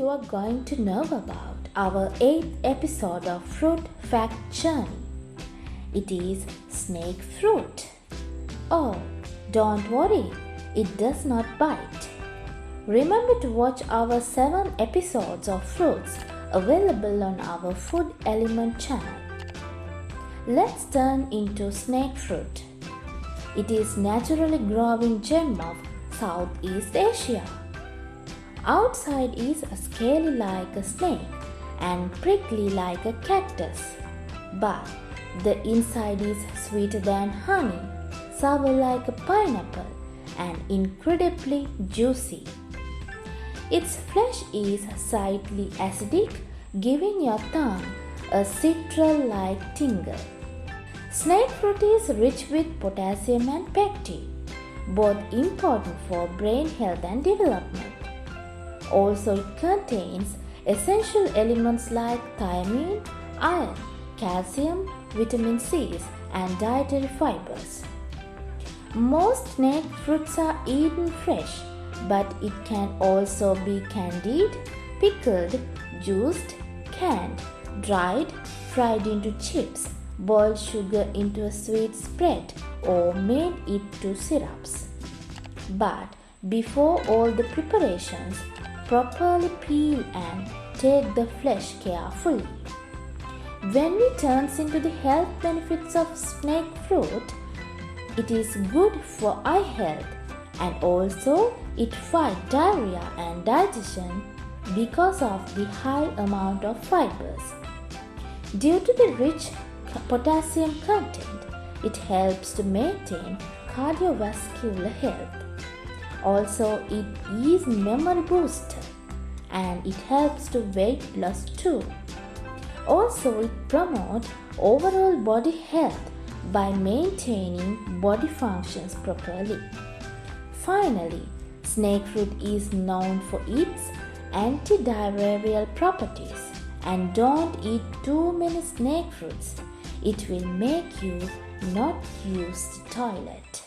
you are going to know about our 8th episode of Fruit Fact Journey. It is snake fruit. Oh, don't worry, it does not bite. Remember to watch our 7 episodes of fruits available on our Food Element channel. Let's turn into snake fruit. It is naturally growing gem of Southeast Asia. Outside is scaly like a snake and prickly like a cactus, but the inside is sweeter than honey, sour like a pineapple, and incredibly juicy. Its flesh is slightly acidic, giving your tongue a citral-like tingle. Snake fruit is rich with potassium and pectin, both important for brain health and development. Also, it contains essential elements like thiamine, iron, calcium, vitamin C, and dietary fibers. Most snake fruits are eaten fresh, but it can also be candied, pickled, juiced, canned, dried, fried into chips, boiled sugar into a sweet spread, or made into syrups. But before all the preparations, properly peel and take the flesh carefully. When we turn into the health benefits of snake fruit, it is good for eye health and also it fights diarrhea and digestion because of the high amount of fibers. Due to the rich potassium content, it helps to maintain cardiovascular health. Also, it is memory booster and it helps to weight loss too. Also, it promotes overall body health by maintaining body functions properly. Finally, snake fruit is known for its antidiarrheal properties, and don't eat too many snake fruits. It will make you not use the toilet.